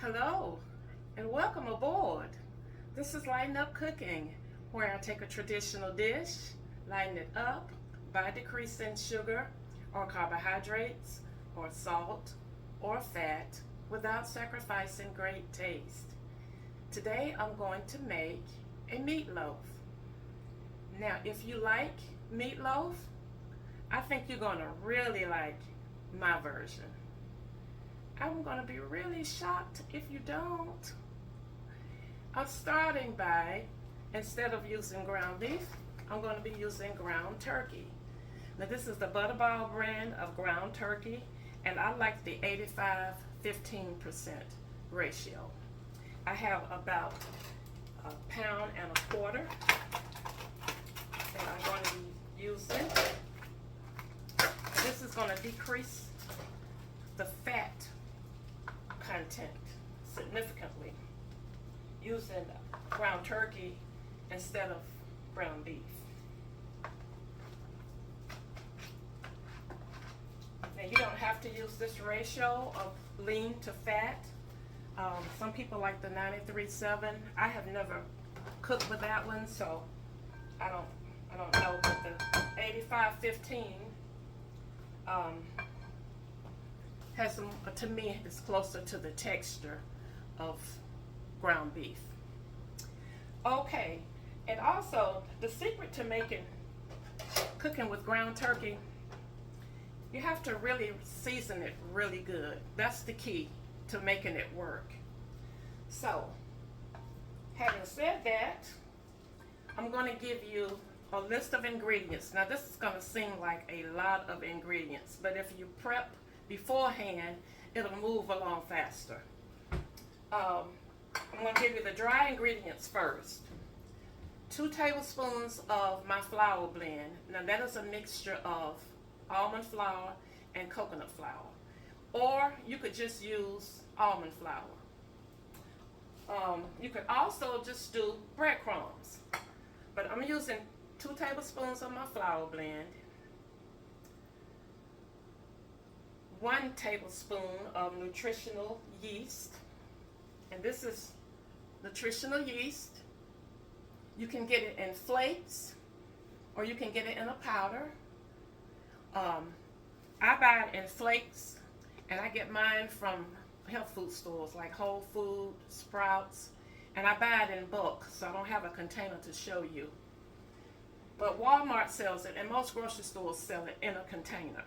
Hello and welcome aboard. This is Lighten Up Cooking, where I take a traditional dish, lighten it up by decreasing sugar or carbohydrates or salt or fat without sacrificing great taste. Today I'm going to make a meatloaf. Now, if you like meatloaf, I think you're going to really like my version. I'm going to be really shocked if you don't. I'm starting by, instead of using ground beef, I'm going to be using ground turkey. Now this is the Butterball brand of ground turkey, and I like the 85-15% ratio. I have about a pound and a quarter that I'm going to be using. This is going to decrease the fat content significantly using ground turkey instead of ground beef. Now you don't have to use this ratio of lean to fat. Some people like the 93-7. I have never cooked with that one, so I don't know, but the 85-15 has some, to me, it's closer to the texture of ground beef. Okay, and also the secret to cooking with ground turkey, you have to really season it really good. That's the key to making it work. So, having said that, I'm going to give you a list of ingredients. Now this is going to seem like a lot of ingredients, but if you prep beforehand, it'll move along faster. I'm going to give you the dry ingredients first. 2 tablespoons of my flour blend. Now that is a mixture of almond flour and coconut flour. Or you could just use almond flour. You could also just do breadcrumbs. But I'm using 2 tablespoons of my flour blend, 1 tablespoon of nutritional yeast, and this is nutritional yeast. You can get it in flakes or you can get it in a powder. I buy it in flakes, and I get mine from health food stores like Whole Food, Sprouts, and I buy it in bulk, so I don't have a container to show you. But Walmart sells it, and most grocery stores sell it in a container.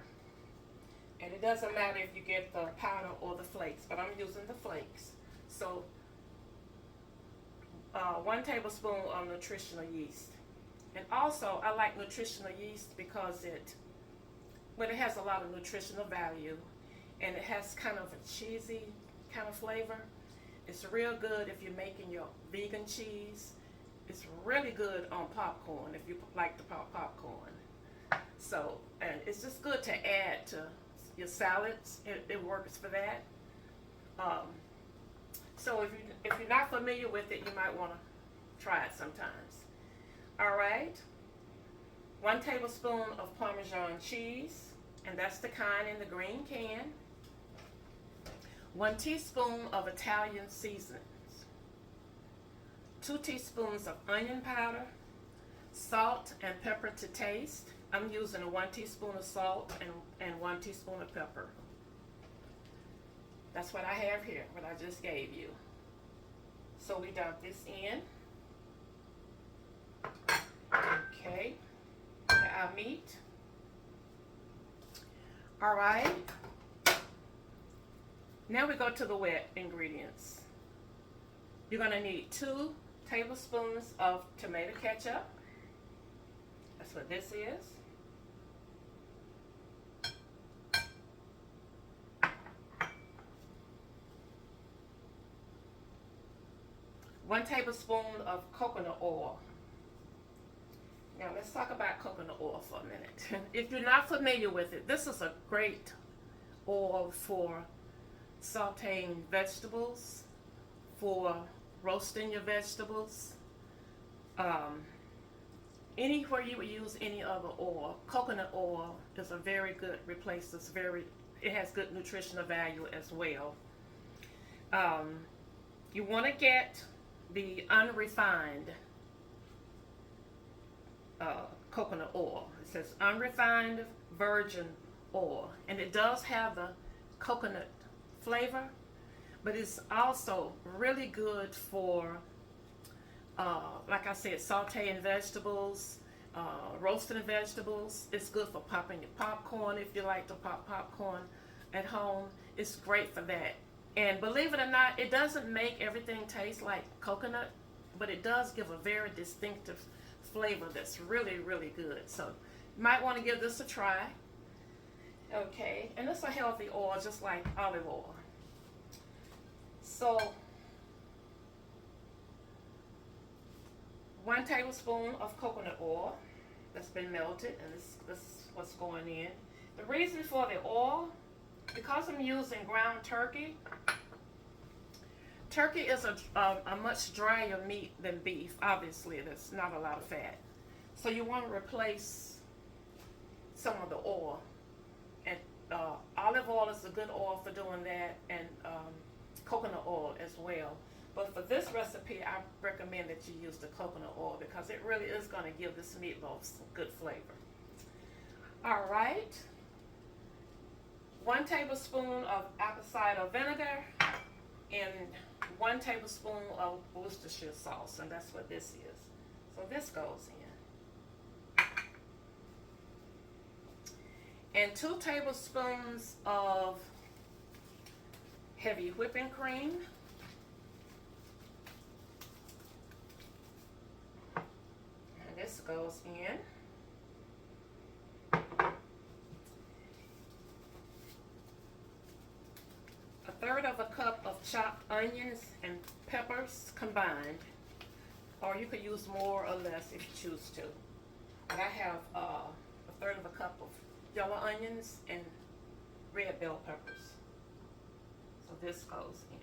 And it doesn't matter if you get the powder or the flakes, but I'm using the flakes. So 1 tablespoon of nutritional yeast. And also I like nutritional yeast because it has a lot of nutritional value, and it has kind of a cheesy kind of flavor. It's real good if you're making your vegan cheese. It's really good on popcorn if you like to pop popcorn. So, and it's just good to add to your salads. It works for that. So if you're not familiar with it, you might want to try it sometimes. All right. 1 tablespoon of Parmesan cheese, and that's the kind in the green can. 1 teaspoon of Italian seasonings. 2 teaspoons of onion powder, salt and pepper to taste. I'm using 1 teaspoon of salt and 1 teaspoon of pepper. That's what I have here, what I just gave you. So we dump this in. Okay, our meat. All right. Now we go to the wet ingredients. You're going to need 2 tablespoons of tomato ketchup. That's what this is. 1 tablespoon of coconut oil. Now let's talk about coconut oil for a minute. If you're not familiar with it, this is a great oil for sauteing vegetables, for roasting your vegetables. Anywhere you would use any other oil, coconut oil is a very good replacement. It has good nutritional value as well. Um, you want to get the unrefined coconut oil. It says unrefined virgin oil, and it does have the coconut flavor, but it's also really good for, like I said, sauteing vegetables, roasting vegetables. It's good for popping your popcorn if you like to pop popcorn at home. It's great for that. And believe it or not, it doesn't make everything taste like coconut, but it does give a very distinctive flavor that's really, really good. So you might want to give this a try. Okay, and it's a healthy oil, just like olive oil. So 1 tablespoon of coconut oil that's been melted, and this is what's going in. The reason for the oil, because I'm using ground turkey. Turkey is a much drier meat than beef. Obviously, there's not a lot of fat. So you want to replace some of the oil. And olive oil is a good oil for doing that, and coconut oil as well. But for this recipe, I recommend that you use the coconut oil because it really is going to give this meatloaf some good flavor. All right. 1 tablespoon of apple cider vinegar and 1 tablespoon of Worcestershire sauce, and that's what this is. So this goes in. And 2 tablespoons of heavy whipping cream. And this goes in. A 1/3 of a cup of chopped onions and peppers combined, or you could use more or less if you choose to. But I have a 1/3 of a cup of yellow onions and red bell peppers. So this goes in.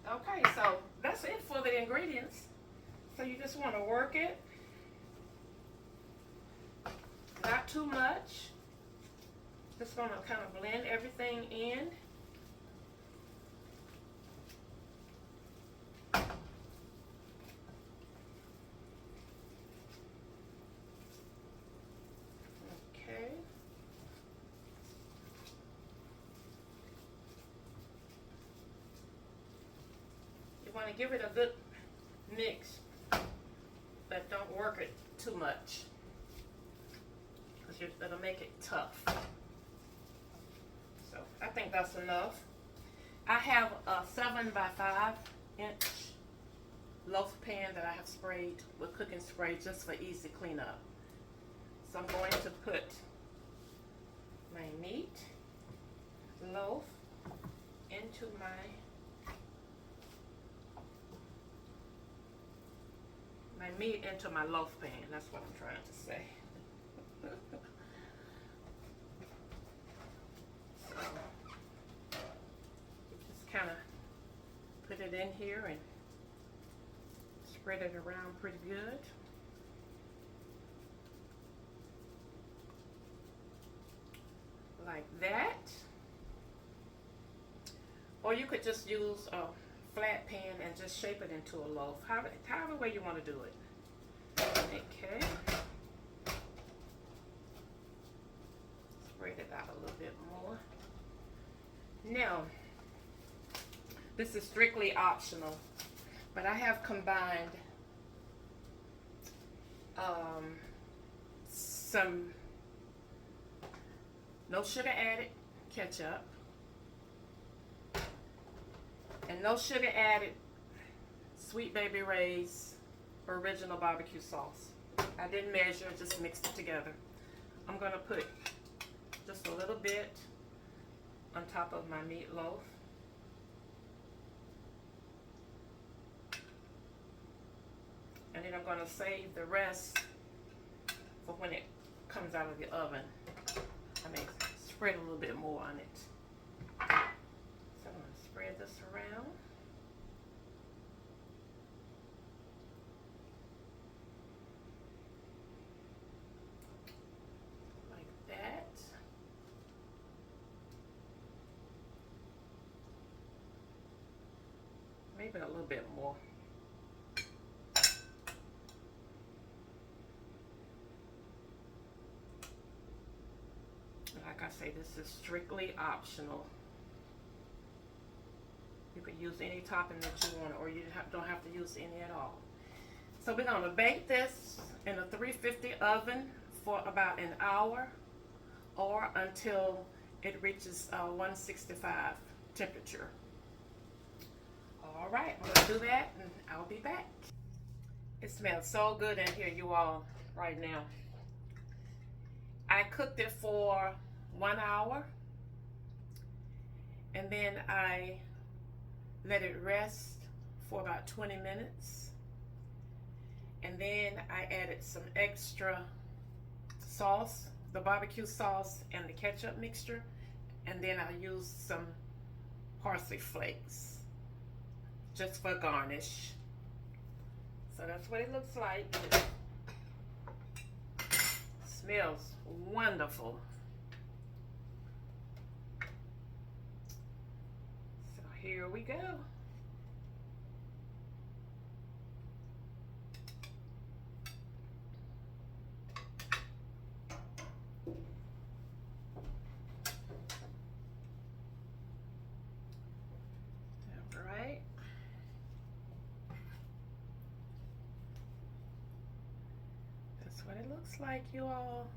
Okay, so that's it for the ingredients. So you just want to work it. Not too much. Just going to kind of blend everything in. Okay. You want to give it a good mix, but don't work it too much, because it'll make it tough. So I think that's enough. I have a 7 by 5 inch loaf pan that I have sprayed with cooking spray just for easy cleanup. So I'm going to put my meat loaf into my meat into my loaf pan. That's what I'm trying to say. So just kind of put it in here and spread it around pretty good. Like that. Or you could just use a flat pan and just shape it into a loaf, however way you want to do it. Okay. Spread it out a little bit more. Now, this is strictly optional, but I have combined some no sugar added ketchup and no sugar added Sweet Baby Ray's original barbecue sauce. I didn't measure, just mixed it together. I'm going to put just a little bit on top of my meatloaf. And then I'm going to save the rest for when it comes out of the oven. I may spread a little bit more on it. So I'm going to spread this around. Like that. maybe a little bit more. Like I say, this is strictly optional. You can use any topping that you want, or you don't have to use any at all. So we're going to bake this in a 350 oven for about an hour, or until it reaches 165 temperature. All right, I'm going to do that, and I'll be back. It smells so good in here, you all, right now. I cooked it for 1 hour, and then I let it rest for about 20 minutes. And then I added some extra sauce, the barbecue sauce and the ketchup mixture. And then I used some parsley flakes just for garnish. So that's what it looks like. Smells wonderful. So here we go. What it looks like, you all.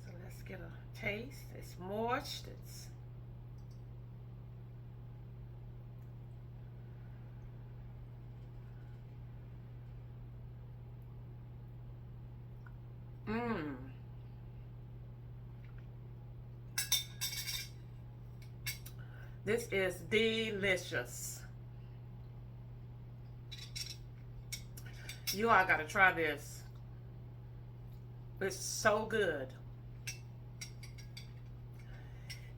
So let's get a taste. It's moist. It's This is delicious. You all gotta try this. It's so good.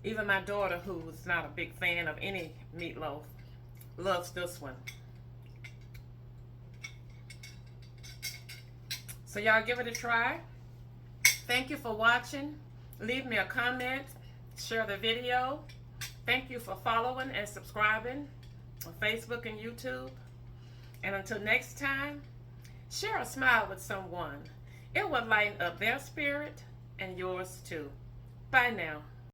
Even my daughter, who's not a big fan of any meatloaf, loves this one. So y'all give it a try. Thank you for watching. Leave me a comment. Share the video. Thank you for following and subscribing on Facebook and YouTube. And until next time, share a smile with someone. It will lighten up their spirit and yours too. Bye now.